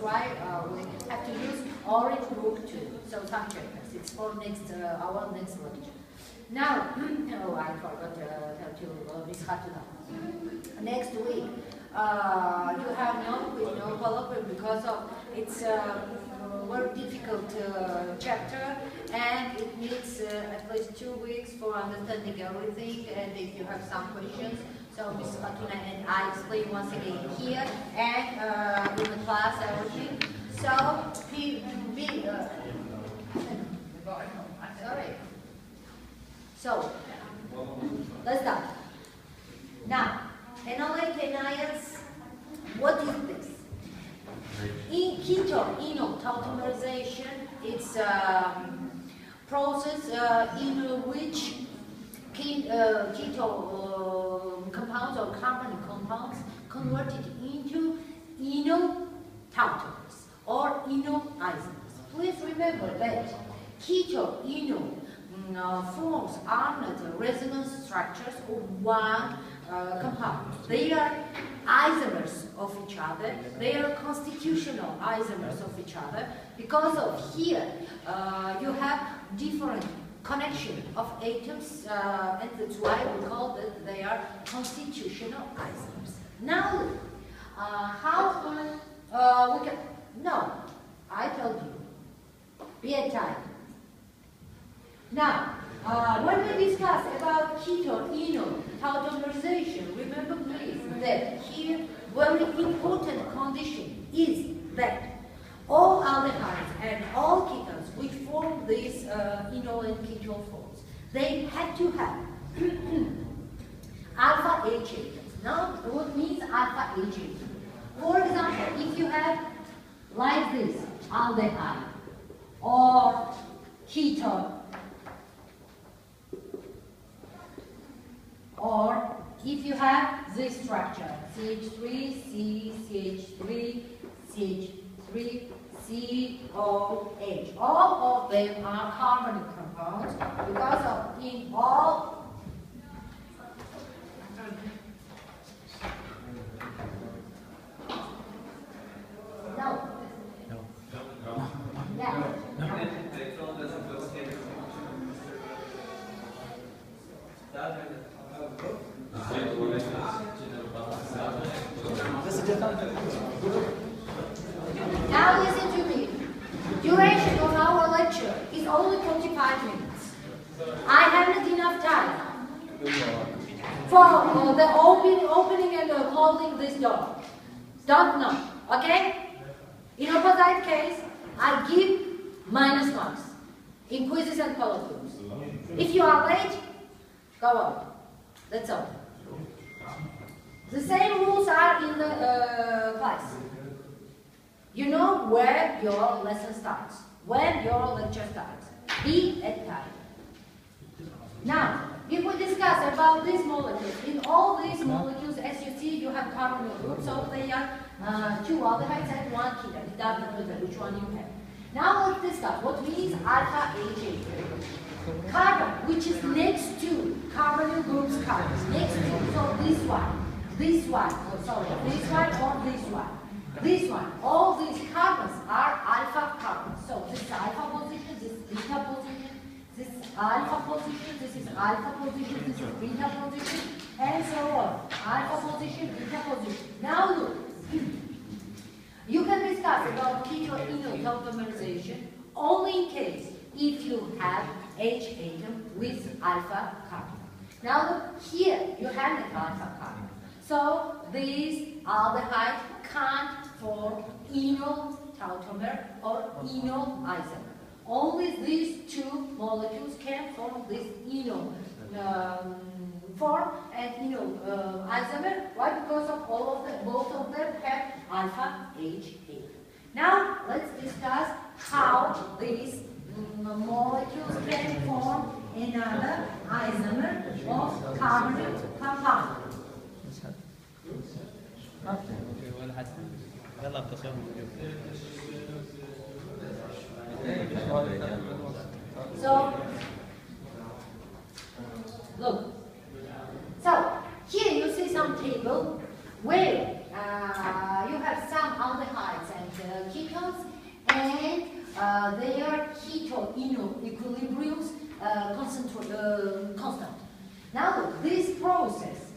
why we have to use orange book too. So some chapters. It's for next our next lecture. Now, oh, I forgot to discuss now. Next week, you have no colloquium because of it's a very difficult chapter, and it needs at least 2 weeks for understanding everything. And if you have some questions, so Ms. Fatuna and I explain once again here and in the class everything. So sorry. So let's start. Now, analyte anions. What is this? In keto tautomerization, it's a process in which keto compounds or carbon compounds converted into enol tautomers or enol isomers. Please remember that keto enol forms are not resonance structures of one compound. They are isomers of each other. They are constitutional isomers of each other. Because of here, you have different connection of atoms, and that's why we call that they are constitutional isomers. Now, how we can? No, I told you. Be at time. Now, when we discuss about keto-enol tautomerization, remember please that here very important condition is that all aldehydes and all ketones which form these enol and ketone forms, they have to have alpha H atoms. Now, what means alpha H atom? For example, if you have like this aldehyde or ketone, or if you have this structure, CH3, C, CH3, CH3, COH. All of them are carbonic compounds because of in all no. Yeah. Now listen to me. Duration of our lecture is only 45 minutes. I haven't enough time for the opening and holding this door. Don't know, okay? In opposite case, I give minus marks in quizzes and colloquiums. If you are late, go on. That's all. The same rules are in the class. You know where your lesson starts, when your lecture starts. Be at time. Now, if we discuss about these molecules, in all these molecules, as you see, you have carbonyl groups, so they are 2 aldehydes and 1 ketone. It doesn't matter which one you have. Now let's discuss what means alpha H. Carbon, which is next to carbonyl groups carbons, next to, so this one, oh sorry, this one or this one. This one, all these carbons are alpha carbons. So this is alpha position, this is beta position, this is alpha position, this is alpha position, this is beta position, and so on. Alpha position, beta position. Now look, you can discuss about keto-enol tautomerization only in case if you have H atom with alpha carbon. Now look, here you have an alpha carbon. So these aldehyde can't form enol tautomer or enol isomer. Only these 2 molecules can form this enol form and enol isomer. Why? Because of both of them have alpha H atom. Now let's discuss how these molecules can form another isomer of carbonyl compound. So, look. So, here you see some table where you have some aldehydes and their keto-eno equilibriums constant. Now look, this process,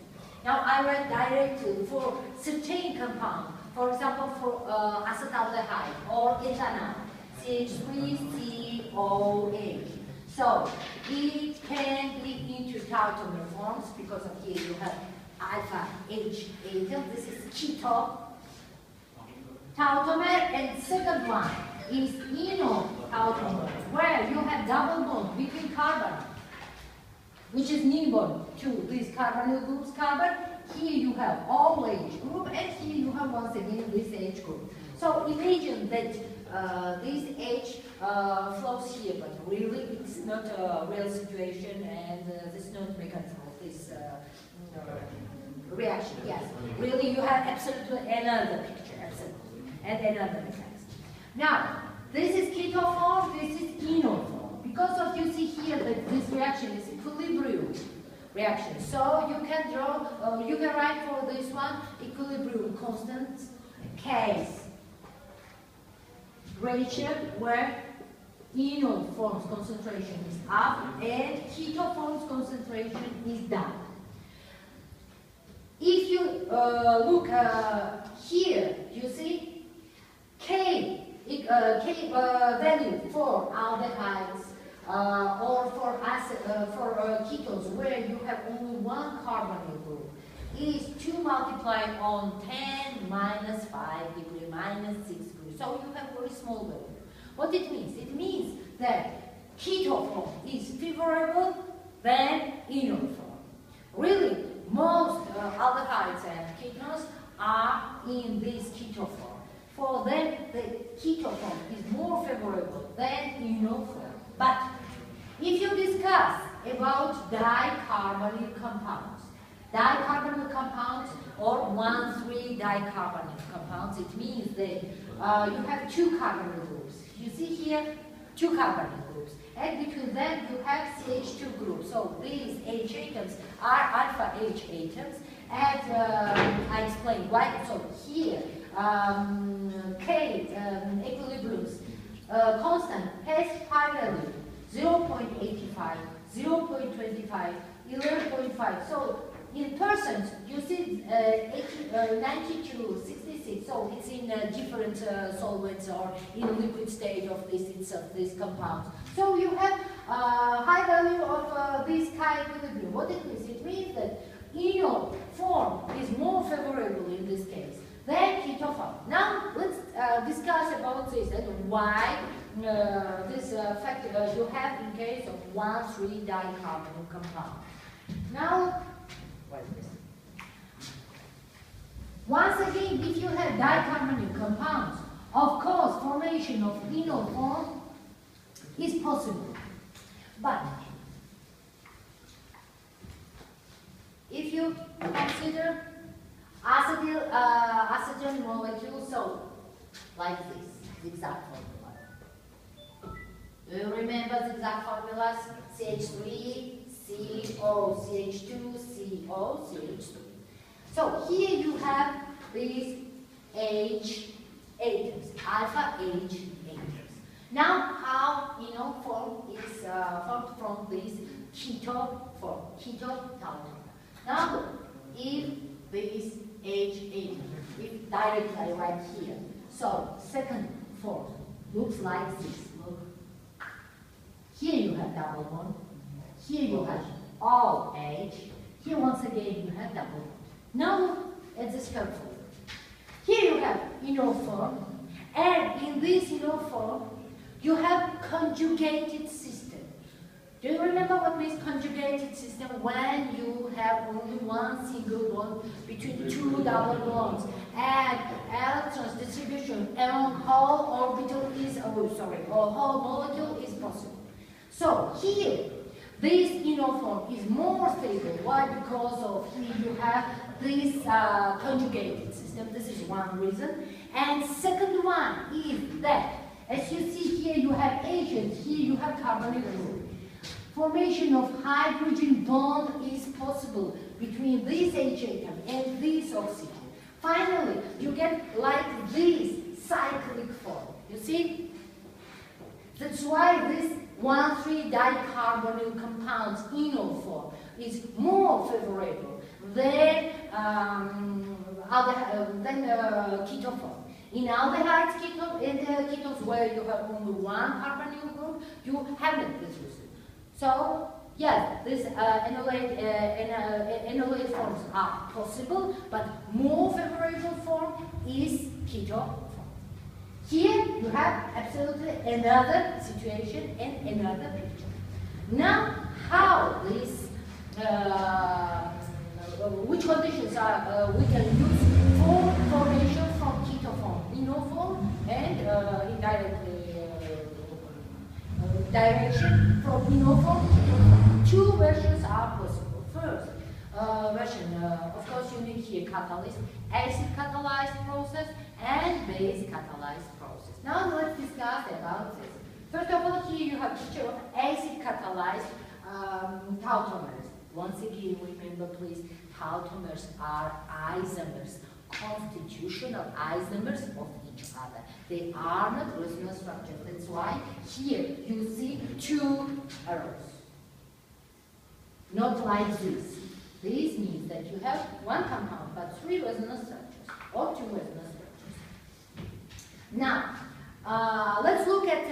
now I write directly for certain compound, for example for acetaldehyde or ethanol, CH3COH. So it can lead into tautomer forms because of here you have alpha H atom. This is keto tautomer, and second one is eno tautomer, where you have double bond between carbon, which is near bond to these carbonyl groups carbon. Here you have OH group, and here you have once again this H group. So imagine that this H flows here, but really it's not a real situation, and this is not mechanism of this reaction. Yes, really you have absolutely another picture, absolutely, and another mechanism. Now, this is keto form, this is eno form. Because of you see here that this reaction is equilibrium reaction. So you can draw, you can write for this one equilibrium constant case ratio where eno forms concentration is up and keto forms concentration is down. If you look here, you see K value for aldehydes or for ketones where you have only one carbonyl group is 2 multiplied on 10 minus 5 degree minus 6 degree. So you have very small value. What it means? It means that keto form is favorable than eno form. Really, most aldehydes and ketones are in this keto form. For them, the keto form is more favorable than eno form. But if you discuss about dicarbonyl compounds or 1,3-dicarbonyl compounds, it means that you have 2 carbonyl groups. You see here 2 carbonyl groups, and between them you have CH2 groups. So these H atoms are alpha H atoms, and I explained why. So here K equilibriums constant has high value 0.85, 0.25, 11.5. So in persons, you see 90 to 66. So it's in different solvents or in liquid state of these compounds. So you have high value of this K equilibrium. What it means? It means that eno form is more favorable in this case than keto form. Now let's discuss about this and why this fact you have in case of 1,3-dicarbonyl compound. Now, what is this? Once again, if you have dicarbonyl compounds, of course, formation of eno form is possible. But if you consider acetyl molecule, so like this, zigzag formula. Do you remember zigzag formulas? CH3, CO, CH2, CO, CH3. So here you have these H atoms, alpha H atoms. Now how eno form is formed from this keto form, keto tautomer. Now look, if this H atom, if directly I write here, so second form looks like this. Look, here you have double bond, here you have all H, here once again you have double bond. Now look at this carefully. Here you have eno form, and in this eno form you have conjugated system. Do you remember what means conjugated system? When you have only one single bond between 2 double bonds and electrons distribution along whole orbital is, or whole molecule is possible. So here, this eno form is more stable. Why? Because of here you have this conjugated system. This is one reason. And second one is that, as you see here, you have agents. Here you have carbonyl group. Formation of hydrogen bond is possible between this H atom and this oxygen. Finally, you get like this cyclic form. You see? That's why this 1,3-dicarbonyl compounds enol form is more favorable than keto form. In aldehydes ketones where you have only one carbonyl group, you haven't this result. So yes, these enolate forms are possible, but more favorable form is keto form. Here you have absolutely another situation and another picture. Now, how this, which conditions are we can use for formation from keto form, enol form, and indirectly direction from enol form to keto form. Two versions are possible. First version, of course, you need here catalyst, acid catalyzed process and base catalyzed process. Now let's discuss about this. First of all, here you have picture of acid catalyzed tautomers. Once again, remember please, tautomers are isomers, constitutional isomers of each other. They are not resonance structures. That's why here you see two arrows. Not like this. This means that you have one compound but three resonance structures or two resonance structures. Now, let's look at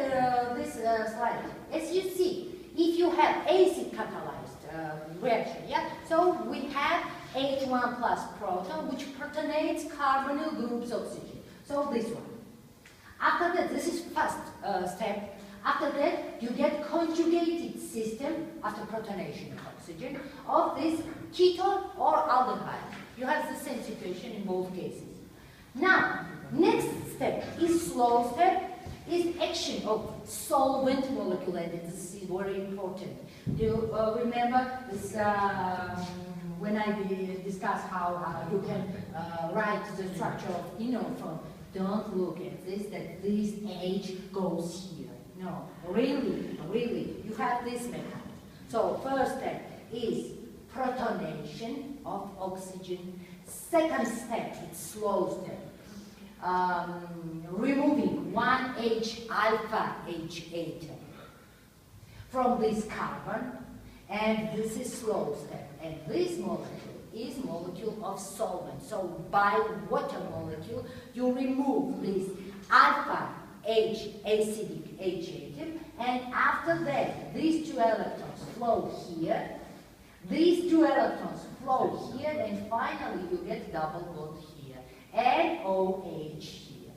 this slide. As you see, if you have acid catalyzed reaction, yeah, so we have H1 plus proton which protonates carbonyl groups oxygen. So this one. After that, this is first step. After that, you get conjugated system after protonation of oxygen of this ketone or aldehyde. You have the same situation in both cases. Now, next step is slow step, is action of solvent molecule, and this is very important. Do you remember this when I discussed how you can write the structure of enol form? Don't look at this, that this H goes here. No, really, you have this mechanism. So first step is protonation of oxygen. Second step, it's slow step. Removing one H alpha H atom from this carbon, and this is slow step. And this molecule is molecule of solvent. So by water molecule, you remove this alpha H acidic H atom, and after that, these two electrons flow here. These two electrons flow here, and finally you get double bond here, and OH here.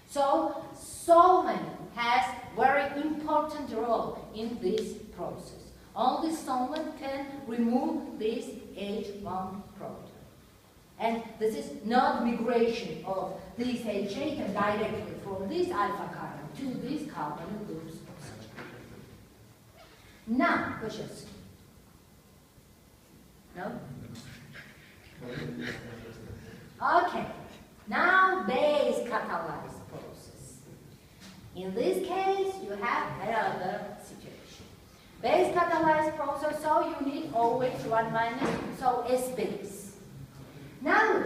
So solvent has very important role in this process. Only solvent can remove this H1 proton. And this is not migration of this H atom directly from this alpha carbon to this carbonyl groups oxygen. Now, questions? No? Okay. Now, base catalyzed process. In this case, you have another situation. Base catalyzed process, so you need always 1 minus, so S base. Now,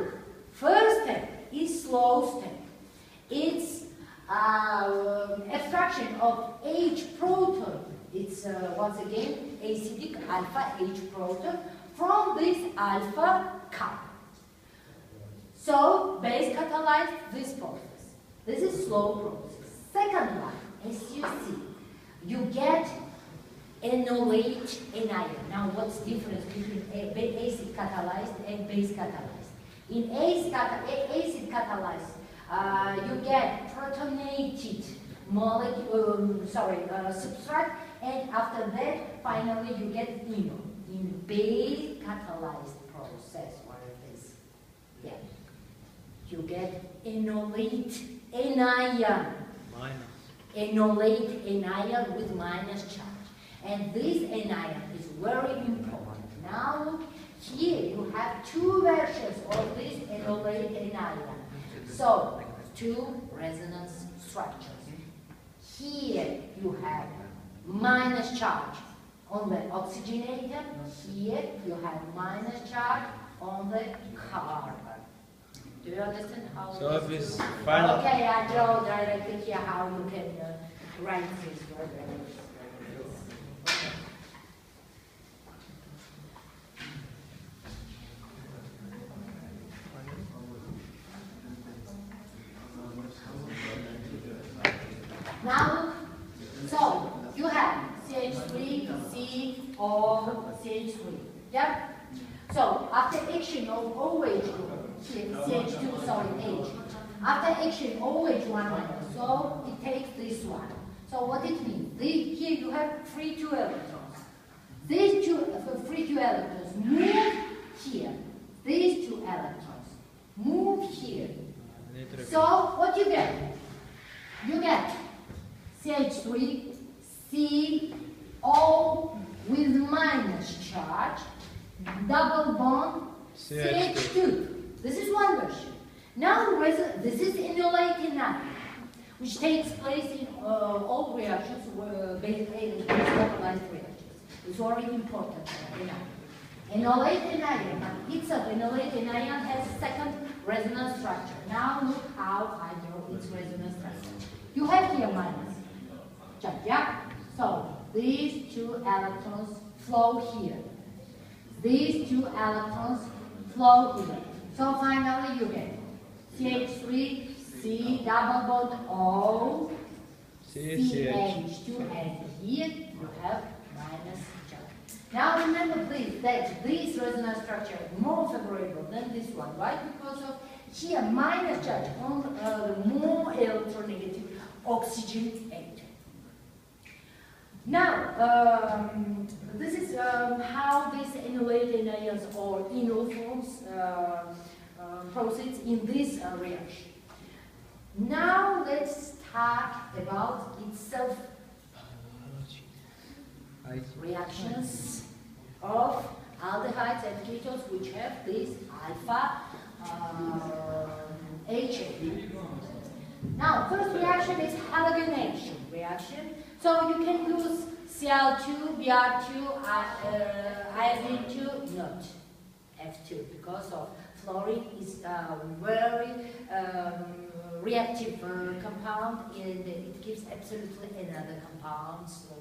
first step is slow step. It's extraction of H proton. It's once again acidic alpha H proton from this alpha carbon. So base catalyzed this process. This is slow process. Second one, as you see, you get enolate anion. Now, what's the difference between acid catalyzed and base catalyzed? In acid catalyzed, you get protonated molecule, substrate, and after that, finally you get enol. In base catalyzed process, what is this? Yeah, you get enolate anion. Minus. Enolate anion with minus charge. And this anion is very important. Now, here you have two versions of this enolate anion. So, two resonance structures. Here you have minus charge on the oxygen atom. Here you have minus charge on the carbon. Do you understand how? So if it's final. Okay, I draw directly here how you can write this word. Now, so you have CH3, CO, CH3. Yeah? So after action of OH group, CH2, sorry, H. After action OH one minus, so it takes this one. So what it means? Here you have free 2 electrons. These free 2 electrons move here. These 2 electrons move here. So what you get? You get CH3, CO with minus charge, double bond, CH2. This is one version. Now this is enolating ion, which takes place in all reactions, basically localized reactions. It's very important. Enolating ion, itself, enolating ion has second resonance structure. Now look how I draw its resonance structure. You have here minus charge, yeah? So these 2 electrons flow here. These 2 electrons flow here. So finally you get CH3, C, double bond O, CH2, and here you have minus charge. Now remember please that this resonance structure is more favorable than this one. Why? Because of here minus charge on the more electronegative oxygen atom. Now, this is how these enolating ions or enoforms proceeds in this reaction. Now let's talk about itself reactions of aldehydes and ketones which have this alpha HA. Now, first reaction is halogenation reaction. So you can use Cl2, Br2, iodine 2, not F2, because of fluorine is a very reactive compound and it gives absolutely another compound. So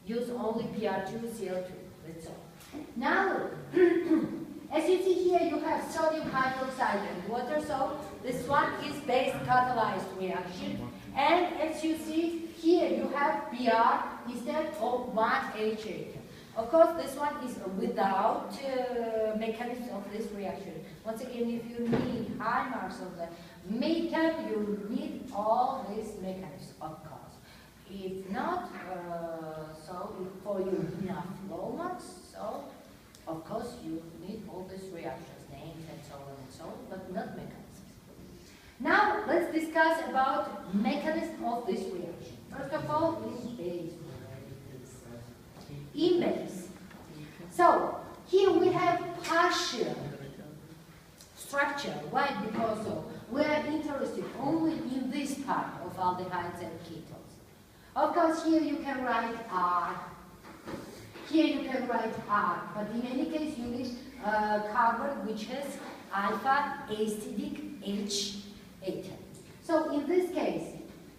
use only Br2, Cl2. That's all. Now, as you see here, you have sodium hydroxide and water. So this one is base catalyzed reaction. And as you see here, you have Br instead of 1H8. Of course, this one is without mechanism of this reaction. Once again, if you need high marks of the midterm, you need all these mechanisms, of course. If not, so for you enough low marks, so of course you need all these reactions, names and so on and so on, but not mechanisms. Now let's discuss about mechanism of this reaction. First of all, is base. In base. So here we have partial structure. Why? Because we are interested only in this part of aldehydes and ketones. Of course, here you can write R. Here you can write R, but in any case you need carbon which has alpha acidic H atom. So in this case,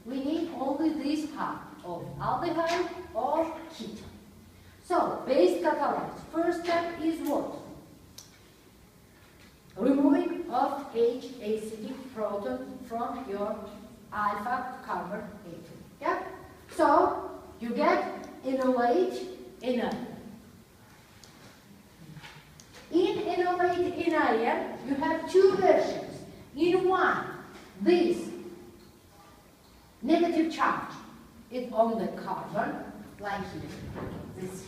we need only this part of aldehyde or ketone. So base catalyzed. First step is what? Removing of H acidic proton from your alpha carbon atom. Yeah? So you get enolate anion. In enolate anion, you have 2 versions. In one, this negative charge is on the carbon, like here. This.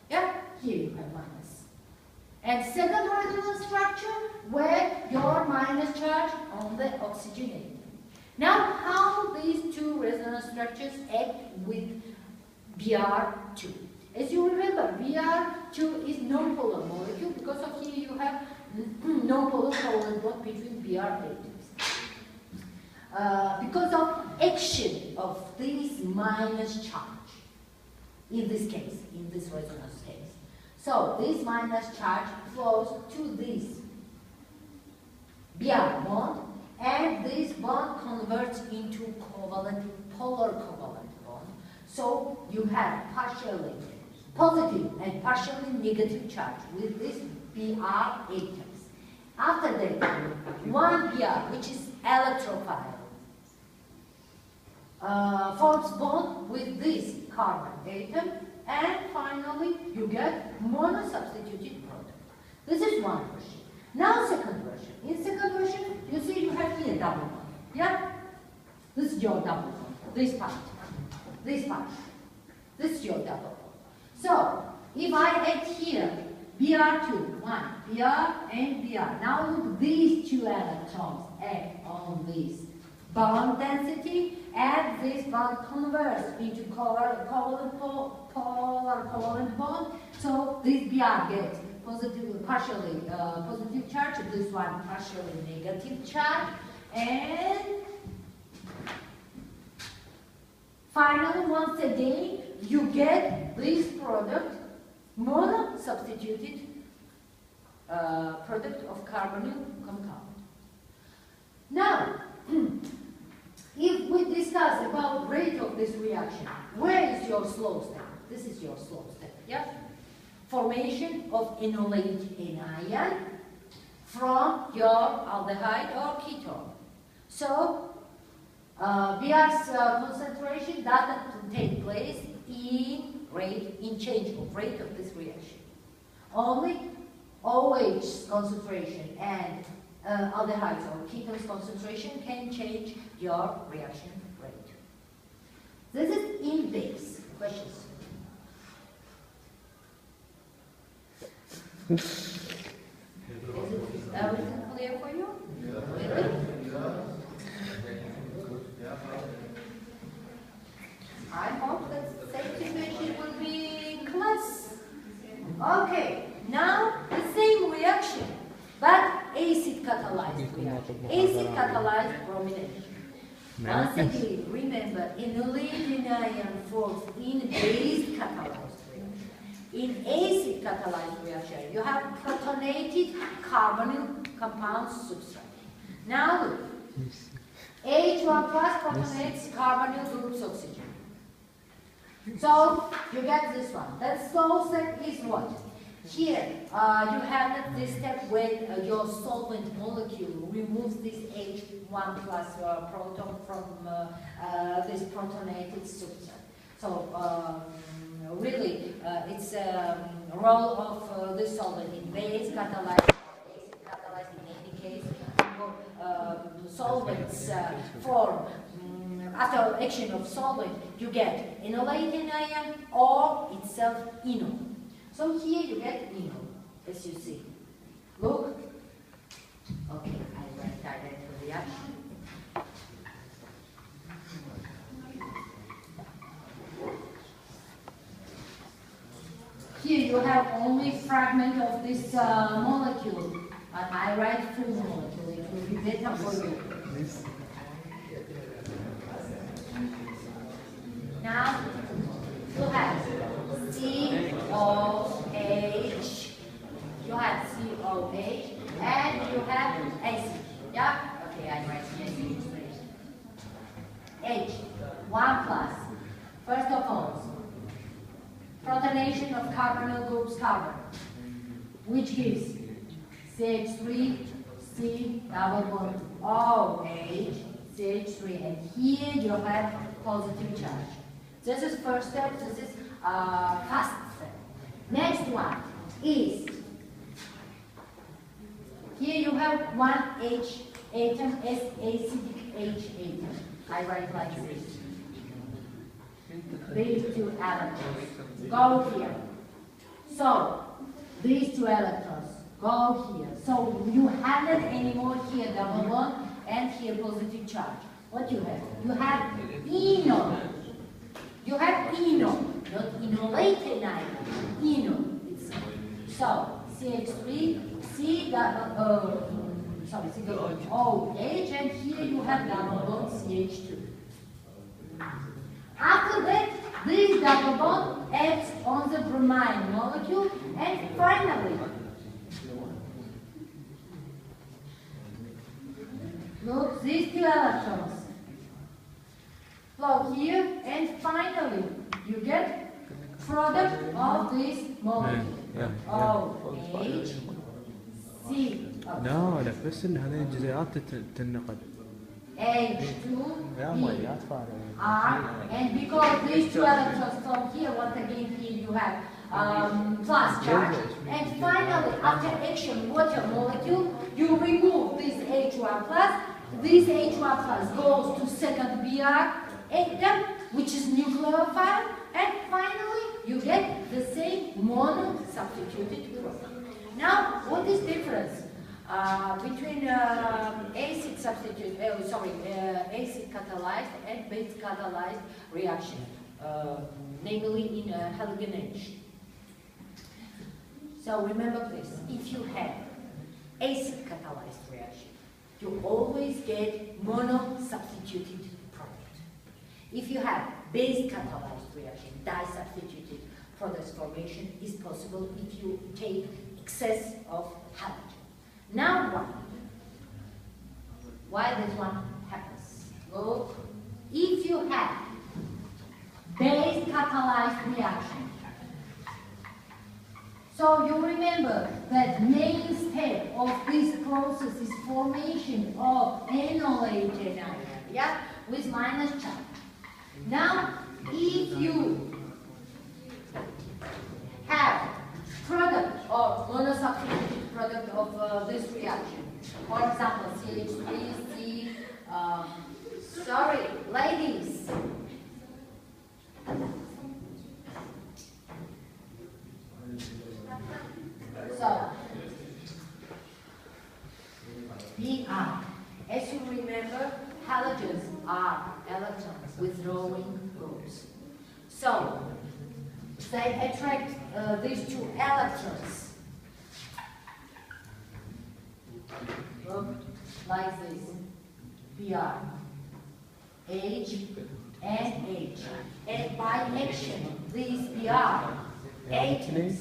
Yeah? Here you have minus. And second resonance structure, where your minus charge on the oxygen atom. Now, how these 2 resonance structures act with Br2? As you remember, Br2 is non-polar molecule because of here you have non-polar covalent bond between Br atoms. Because of action of this minus charge, in this case, in this resonance case. So this minus charge flows to this Br bond, and this bond converts into covalent polar have partially positive and partially negative charge with these Br atoms. After that, one Br, which is electrophile, forms bond with this carbon atom, and finally you get monosubstituted product. This is one version. Now second version. In second version, you see you have here double bond. Yeah? This is your double bond. This part. This part. This is your double bond. So, if I add here Br2, one, Br and Br. Now look, these two electrons act on this bond density, and this bond converts into covalent bond. So this Br gets positive, partially positive charge, this one partially negative charge, and finally, once again, you get this product, mono-substituted product of carbonyl compound. Now, if we discuss about rate of this reaction, where is your slow step? This is your slow step, yeah? Formation of enolate anion from your aldehyde or ketone. So, Br's concentration doesn't take place in change of rate of this reaction. Only OH concentration and aldehydes or ketones concentration can change your reaction rate. This is in base. Questions? Is everything clear for you? Really? I hope that same situation will be in class. Okay, now the same reaction, but acid catalyzed reaction. Acid catalyzed bromination. Once again, remember, enolate anion forms in base catalyzed reaction. In acid catalyzed reaction, you have protonated carbonyl compound substrate. Now look, H1 plus protonates carbonyl groups oxygen. So you get this one. That slow step is what? Here you have this step when your solvent molecule removes this H1 plus proton from this protonated substrate. So really, it's a role of this solvent in base catalyzed, acid catalyzed in any case. Solvents form. After action of solvent, you get enolate anion or itself enol. So here you get enol, as you see. Look. Okay, I write direct reaction. Here you have only fragment of this molecule. And I write full molecule. It will be better for you. Now, you have COH, you have COH, and you have acid. Yeah? Okay, I write acid. H, 1 plus. First of all, protonation of carbonyl groups carbon, which gives CH3, C, double bond, OH, CH3, and here you have positive charge. This is first step, this is fast step. Next one is, here you have one H atom, S acidic H atom. I write like this. These two electrons go here. So, these two electrons go here. So, you haven't anymore here double bond and here positive charge. What you have? You have enol. You have enol, not enolate anion. Enol itself. So CH3, C double, C double OH, and here you have double bond CH2. After that, this double bond acts on the bromine molecule, and finally, look, these two electrons flow here, and finally you get product of this molecule. OH C. لا لا بس ان هذه الجزيئات تنقد. H2 R, and because these two electrons from here, once again here you have plus charge, and finally after action water molecule you remove this H1 plus. This H1 plus goes to second Br atom, which is nucleophile, and finally you get the same mono substituted product. Now, what is difference between acid substitute, acid catalyzed and base catalyzed reaction, namely in halogenation? So remember please, if you have acid catalyzed reaction, you always get mono substituted product. If you have base catalyzed reaction, di-substituted product formation is possible if you take excess of halogen. Now what? Why this one happens? Look, if you have base catalyzed reaction, so you remember that main step of this process is formation of enolated ion, yeah, with minus charge. Now, if you have product or monosubstituted product of this reaction, for example, CH3C, sorry, ladies. So, Br. As you remember, halogens are electrons withdrawing groups. So, they attract these two electrons. Look, like this. Br. H and H. And by action, these Br atoms,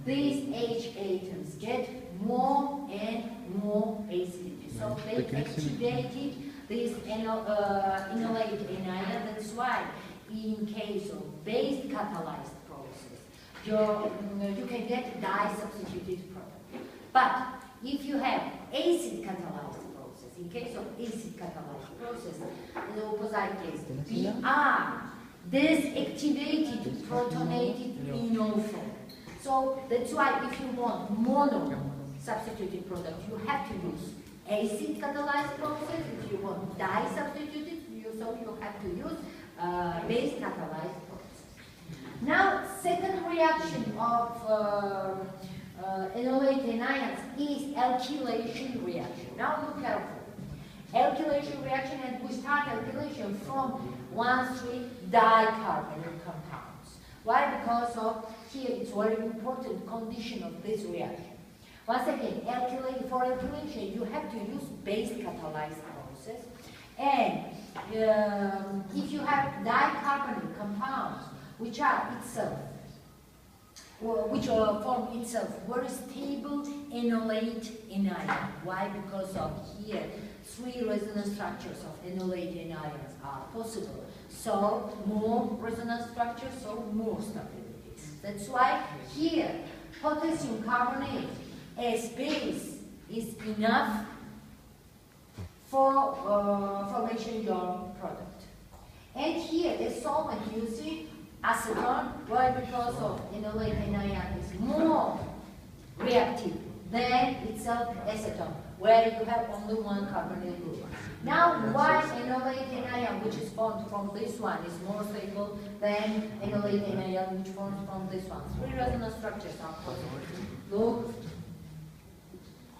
these H atoms get more and more acidity. So they activated this enolated anion. That's why in case of base catalyzed process, you can get di-substituted product. But if you have acid catalyzed process, in case of acid catalyzed process, the opposite case, Br desactivated protonated enol form. So that's why if you want mono substituted product, you have to use acid catalyzed process. If you want di-substituted, you have to use base catalyzed process. Now, second reaction of enolated ions is alkylation reaction. Now look carefully. Alkylation reaction, and we start alkylation from 1,3 dicarbonyl compounds. Why? Because of here it's very important condition of this reaction. Once again, for alkylation you have to use base catalyzed process, and if you have dicarbonyl compounds which are itself, form itself very stable enolate anion. Why? Because of here 3 resonance structures of enolate anions are possible. So more resonance structures, so more stability. That's why here potassium carbonate as base is enough for formation your product. And here as solvent you see acetone. Why? Because of enolate anion is more reactive than itself acetone, where you have only one carbonyl group. Now, why enolate anion, which is formed from this one, is more stable than enolate anion, which forms from this one? 3 resonance structures are possible. Look,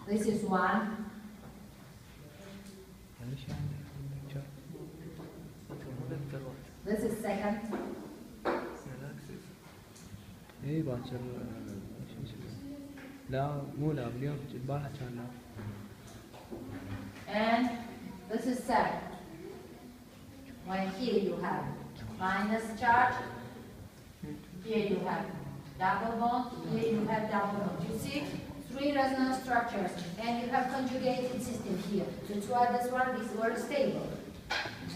this is one. This is second. ايه باكر لا مو لا اليوم البارحة كان لا. And this is second. When here you have minus charge, here you have double bond, here you have double bond. You see 3 resonance structures, and you have conjugated system here. So that's why this one is very stable.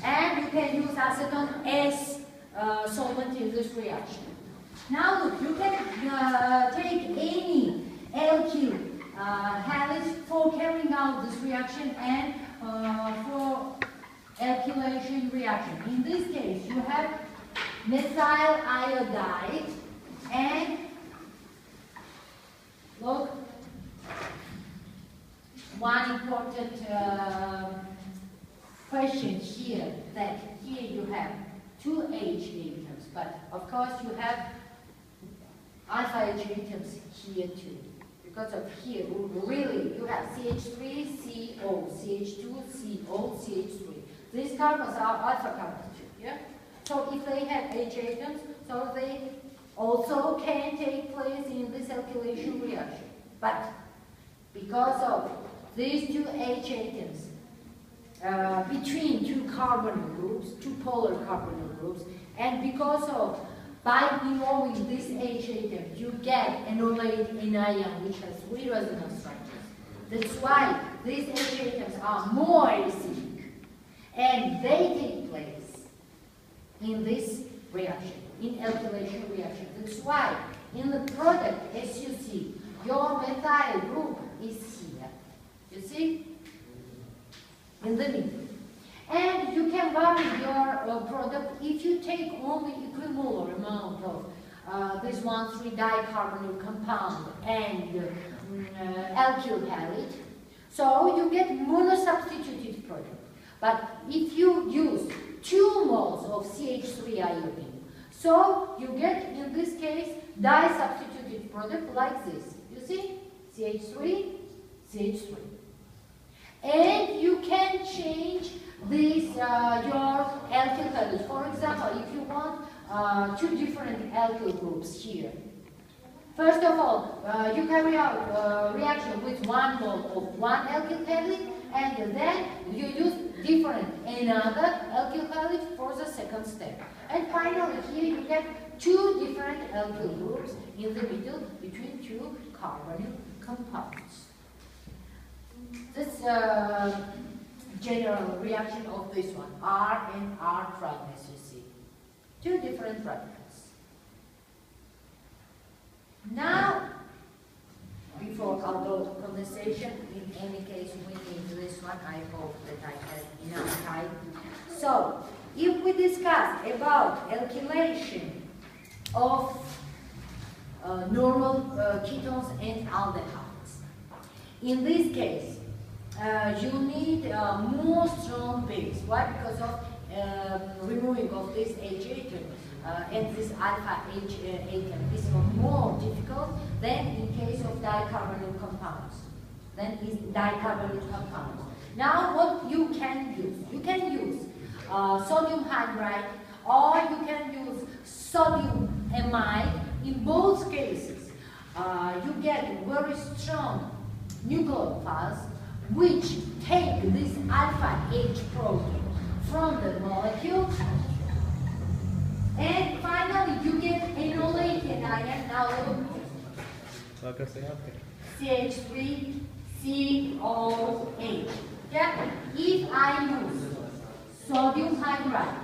And you can use acetone as solvent in this reaction. Now look, you can take any alkyl halide for carrying out this reaction and for alkylation reaction. In this case, you have methyl iodide and look, one important question here, that here you have two H atoms, but of course you have alpha H atoms here too. Because of here, really, you have CH3CO, CH2CO, CH3. These carbons are alpha carbons too, yeah? So if they have H atoms, so they also can take place in this alkylation reaction. But because of these two H atoms between two carbonyl groups, two polar carbonyl groups, and because of by involving this H atom, you get enolate anion which has 3 resonance structures. That's why these H atoms are more acidic, and they take place in this reaction, in alkylation reaction. That's why in the product, as you see, your methyl group is here. You see? In the middle. And you can vary your product if you take only equimolar amount of this 1,3-dicarbonyl compound and alkyl halide. So you get monosubstituted product. But if you use 2 moles of CH3 iodine, so you get in this case disubstituted product like this. You see? CH3, CH3. And you can change this your alkyl halide. For example, if you want 2 different alkyl groups here. First of all, you carry out reaction with 1 mole of 1 alkyl halide, and then you use different another alkyl halide for the second step. And finally, here you get 2 different alkyl groups in the middle between 2 carbonyl compounds. This general reaction of this one, R and R prime, as you see. 2 different radicals. Now, before I'll go to condensation, in any case we need this one, I hope that I have enough time. So, if we discuss about alkylation of normal ketones and aldehydes, in this case, you need a more strong base. Why? Because of removing of this H atom and this alpha H atom is more difficult than in case of dicarbonyl compounds. Now, what you can use? You can use sodium hydride, or you can use sodium amide. In both cases, you get very strong nucleophiles which take this alpha H protein from the molecule, and finally you get enolated ion. Now look, CH3COH. Yeah? If I use sodium hydride,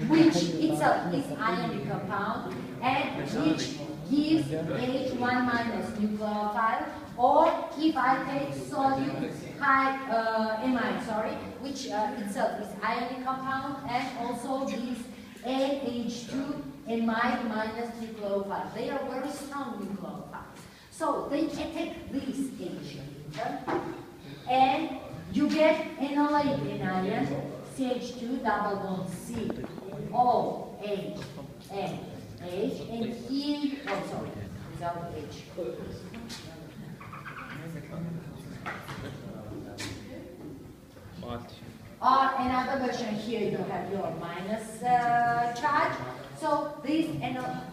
which itself is ionic compound and which gives H1 minus nucleophile, or if I take sodium amide, which itself is ionic compound and also gives NH2 amide minus nucleophile. They are very strong nucleophiles. So they attack this H and you get enolate anion, CH2 double bond C, O, H, N, H, and here, without H. Or another version here, you have your minus charge. So this enolate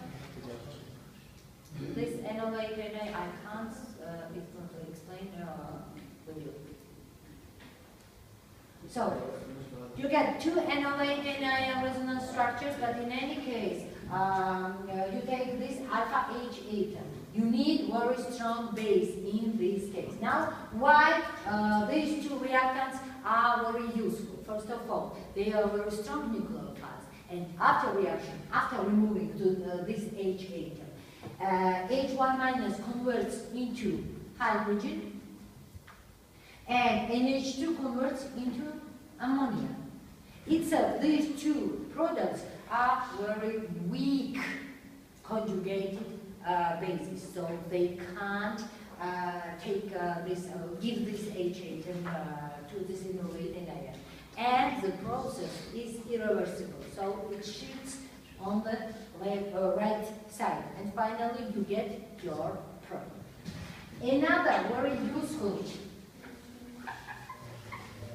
I can't differently explain with you. So you get 2 enolate anion resonance structures, but in any case, you take this alpha H atom. You need very strong base in this case. Now, why these 2 reactants are very useful? First of all, they are very strong nucleophiles. And after reaction, after removing this H atom, H1 minus converts into hydrogen, and NH2 converts into ammonia. Itself, these two products are very weak conjugated bases, so they can't give this H atom to this innovating ion. And the process is irreversible, so it shifts on the right side, and finally you get your product. Another very useful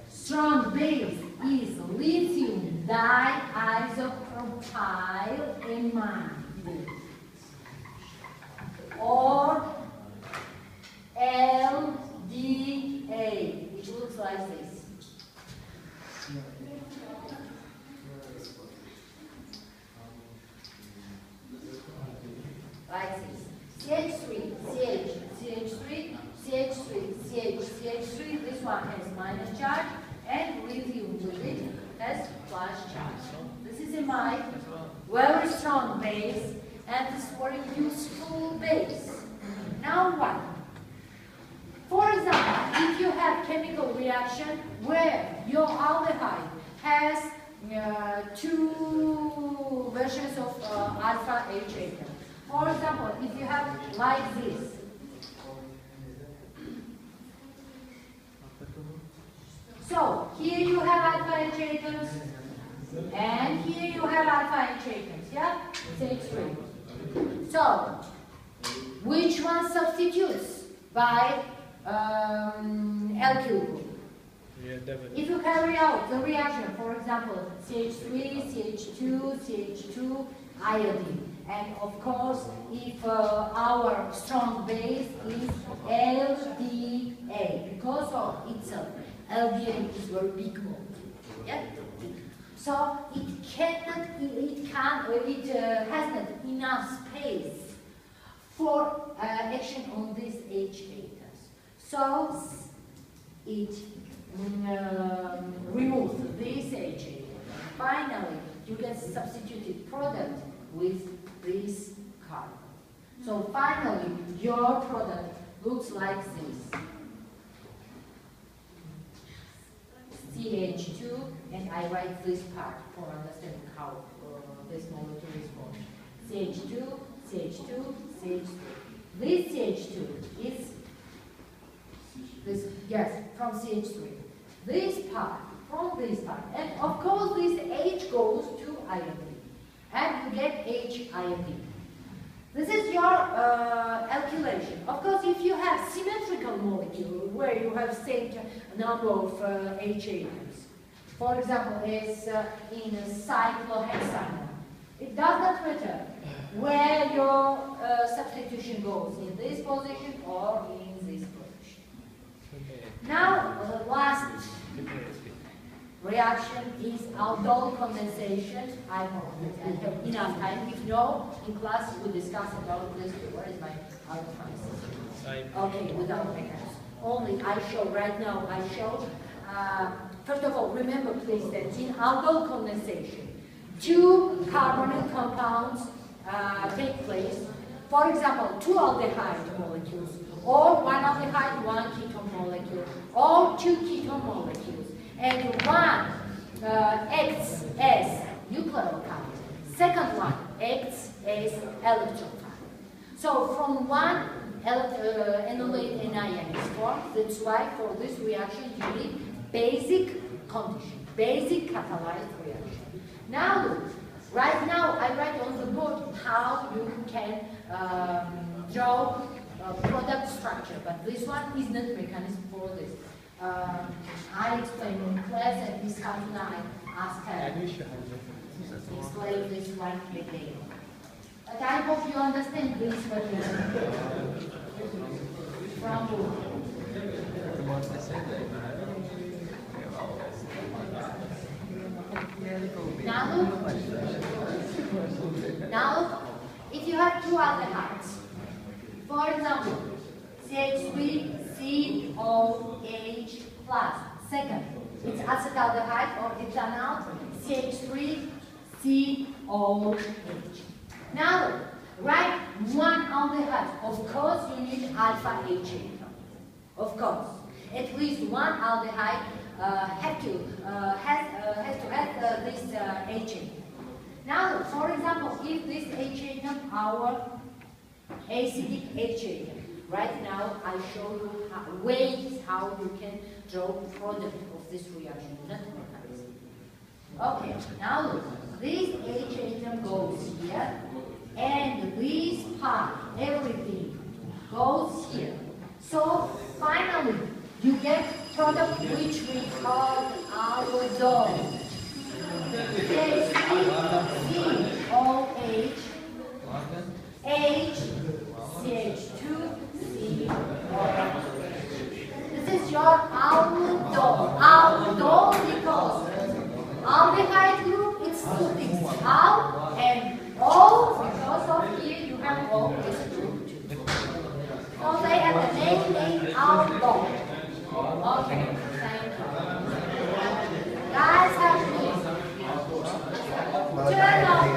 strong base is lithium diisopropyl amide, or LDA, which looks like this. Like this. CH3, CH, CH3, CH3, CH, CH3. This one has minus charge, and lithium with it has plus charge. This is a very strong base, and this very useful base. Now what? For example, if you have chemical reaction where your aldehyde has two versions of alpha H atom. For example, if you have like this, so here you have alpha H atoms, and here you have alpha H atoms, yeah? CH3. So, which one substitutes by alkyl group? Yeah, definitely. If you carry out the reaction, for example, CH3, CH2, CH2, iodine. And of course, if our strong base is LDA, because of itself, LDA is very big molecule. Yeah? So it has not enough space for action on these H atoms. So it removes this H atom. Finally, you get substituted product with this carbon. So finally, your product looks like this. CH2, and I write this part for understanding how this molecule is formed. CH2, CH2, CH3. This CH2 is this gas from CH3. This part from this part, and of course this H goes to iodine, and you get H iodine. This is your alkylation. Of course, if you have symmetrical molecule where you have same number of H atoms, for example, as in a cyclohexane, it does not matter where your substitution goes, in this position or in this position. Now, the last reaction is aldol condensation. I hope I have enough time. If no, in class we will discuss about this. Where is my outline? Okay, without mechanism. Only I show right now. I show. First of all, remember please that in aldol condensation, two carbonyl compounds take place. For example, two aldehyde molecules, or one aldehyde, one ketone molecule, or two ketone molecules. And one acts as nucleophile, second one acts as electrophile. So from one enolate anion is formed. That's why for this reaction you need basic condition, basic catalyzed reaction. Now look, right now I write on the board how you can draw product structure, but this one is not mechanism for this. I explained in class, and Miss Hatuna asked her to explain this one again. But I hope you understand this what you from book. Now, if you have two aldehydes, for example, CH3COH plus, second, it's acetaldehyde or ethanol, CH3 COH. Now, write one aldehyde. Of course, you need alpha HA. Of course, at least one aldehyde has to have this HA. Now, for example, if this HA is our acidic HA, right now I show you ways how you can draw the product of this reaction, not mechanism. Okay, now look, this HA goes here, and this part, everything goes here. So finally, you get product which we call aldol. COH, H, CH2, COH. This is your aldol. Aldol because aldehyde group, it's two things, al and O, because of here you have O is group 2. So they have the name aldol. Okay, thank you.